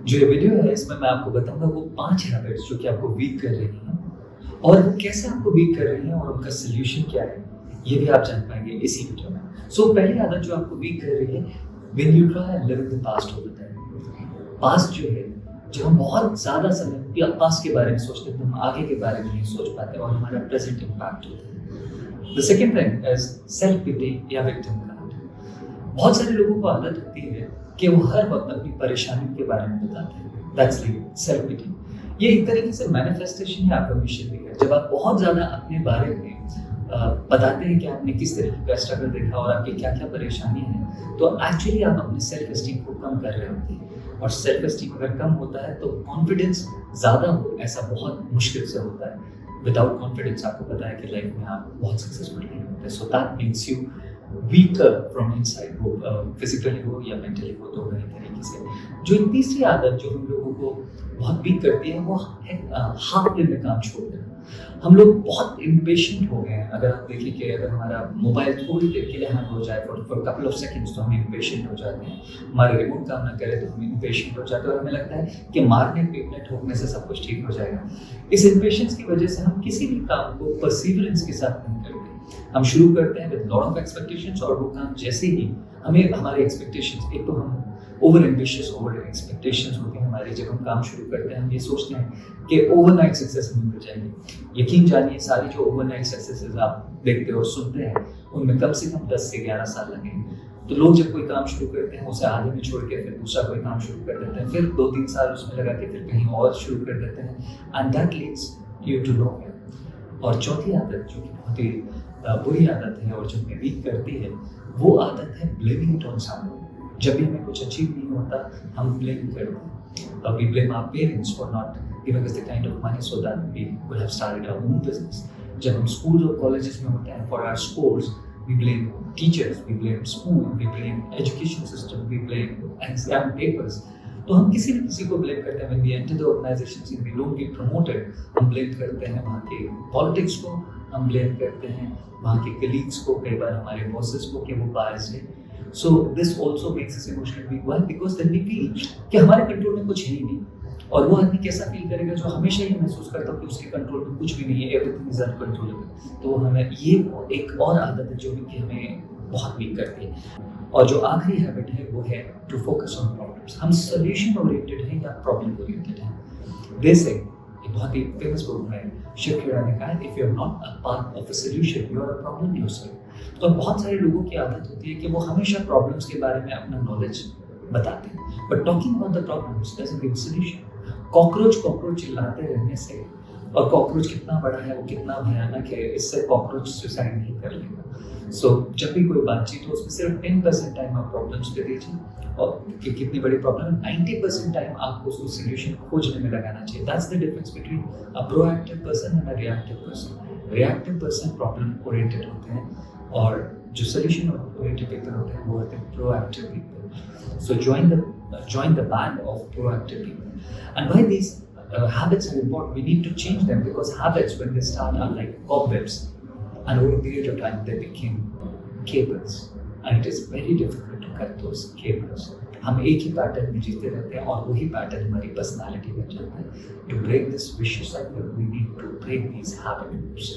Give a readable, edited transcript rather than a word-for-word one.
जो ये वीडियो है इसमें मैं आपको बताऊंगा वो 5 हैबिट्स जो कि आपको वीक कर रही हैं और वो कैसे आपको वीक कर रही हैं और उनका सोल्यूशन क्या है, ये भी आप जान पाएंगे इसी वीडियो में। पहली आदत जो आपको वीक कर रही है, when you try and live in the past होता है। पास्ट जो है, जब हम बहुत ज़्यादा समय पास्ट के बारे में सोचते हैं तो हम आगे के बारे में नहीं सोच पाते और हमारा प्रेजेंट इम्पैक्ट होता है। The second thing is self pity या विक्टिम कार्ड। बहुत सारे लोगों को आदत होती है कि वो हर वक्त अपनी परेशानियों के बारे में बताते हैं। That's self pity. ये एक तरीके से मैनिफेस्टेशन या अफर्मेशन भी है। जब आप बहुत ज़्यादा अपने बारे में बताते हैं कि आपने किस तरीके का स्ट्रगल देखा और आपकी क्या क्या परेशानी है, तो एक्चुअली आप अपने सेल्फ एस्टीम को कम कर रहे होते हैं। और सेल्फ एस्टीम अगर कम होता है तो कॉन्फिडेंस ज़्यादा हो, ऐसा बहुत मुश्किल से होता है। विदाउट कॉन्फिडेंस आपको पता है कि लाइफ में आप बहुत सक्सेसफुल नहीं होते। So that means you weaker from inside, वो फिजिकली हो या मेंटली हो, दोनों ही तरीके से। जो तीसरी आदत जो हम लोगों को बहुत वीक करती है वो है हाफ डे में काम छोड़ देना। हम लोग बहुत इम्पेशेंट हो गए हैं। अगर आप देखिए कि अगर हमारा मोबाइल थोड़ी देर के लिए हैंग हो जाए फॉर कपल ऑफ सेकंड्स तो हम इम्पेशेंट हो जाते हैं। हमारे रिमोट काम ना करे तो हम इम्पेशेंट हो जाते हैं और हमें लगता है कि मारने पीटने ठोकने से सब कुछ ठीक हो जाएगा। इस इम्पेशेंस की वजह से हम किसी भी काम को परसिवरेंस के साथ नहीं करते। हम शुरू करते हैं विद लॉट ऑफ एक्सपेक्टेशंस और वो काम जैसे ही हमें हमारे एक्सपेक्टेशंस, एक तो हम ओवर एम्बिशियस ओवर एक्सपेक्टेशंस होती हैं हमारी। जब हम काम शुरू करते हैं हम ये सोचते हैं कि ओवरनाइट सक्सेस हमें मिल जाएगी। यकीन जानिए सारी जो ओवरनाइट सक्सेसेस आप देखते और सुनते हैं उनमें कम से कम 10 से 11 साल लगेंगे। तो लोग जब कोई काम शुरू करते हैं उसे आधे में छोड़ के फिर दूसरा कोई काम शुरू कर देते हैं, फिर 2-3 साल उसमें लगा के फिर कहीं और शुरू कर देते हैं, and that leads you to no. और चौथी आदत जो कि बहुत ही बुरी आदत है और जो हमें वीक करती है, वो आदत है ब्लेमिंग इट ऑन समवन। जब भी हमें कुछ अचीव नहीं होता हम ब्लेम करते हैं। We blame our parents for not giving us the kind of money so that we could have started our own business. जब हम स्कूल और कॉलेजेस में होते हैं for our scores, we blame teachers, we blame school, we blame education system, we blame exam papers. तो हम किसी न किसी को ब्लेम करते हैं। When we enter the organisations and we don't get promoted, हम ब्लेम करते हैं वहाँ के पॉलिटिक्स को, हम ब्लेम करते हैं वहाँ के कलीग्स को, कई बार हमारे बॉसेस को कि वो बायस्ड है। So this also makes us emotionally weak. Why? Because then we feel कि हमारे कंट्रोल में कुछ है ही नहीं। और वो आदमी कैसा फील करेगा जो हमेशा ये महसूस करता हो कि उसके कंट्रोल में कुछ भी नहीं है, एवरीथिंग इज अनकंट्रोलेबल। तो हमें ये एक और आदत है जो कि हमें बहुत वीक करती है। और जो आखिरी हैबिट है वो है टू फोकस ऑन प्रॉब्लम्स। हम सोल्यूशन ओरिएंटेड हैं या प्रॉब्लम ओरिएंटेड हैं। वैसे एक बहुत ही फेमस बुक में शिव खेड़ा ने कहा है, if you are not a part of a solution you are a problem yourself. तो बहुत सारे लोगों की आदत होती है कि वो हमेशा प्रॉब्लम्स के बारे में अपना नॉलेज बताते हैं, but talking about the problems doesn't give solution. Cockroach चिल्लाते रहने से, और कॉकरोच कितना बड़ा है, वो कितना भयानक है, इससे कॉकरोच सुसाइड नहीं कर लेगा। जब भी कोई बातचीत हो उसमें सिर्फ 10% टाइम आप प्रॉब्लम्स पे दीजिए, और कि कितनी बड़ी प्रॉब्लम है, 90% टाइम आपको उसको सोल्यूशन खोजने में लगाना चाहिए। That's the difference between a proactive person and a reactive person. Reactive person problem oriented होते हैं और जो सोल्यूशन ओरिएंटेड पीपल होते हैं वो होते हैं proactive people. So join the band of proactive people. And why these habits are important, we need to change them, because habits when they start are like cobwebs, and over a period of time they became cables, and it is very difficult to cut those cables. हम एक ही pattern में जीते रहते हैं और वही pattern हमारी personality बन जाता है। To break this vicious cycle we need to break these habits.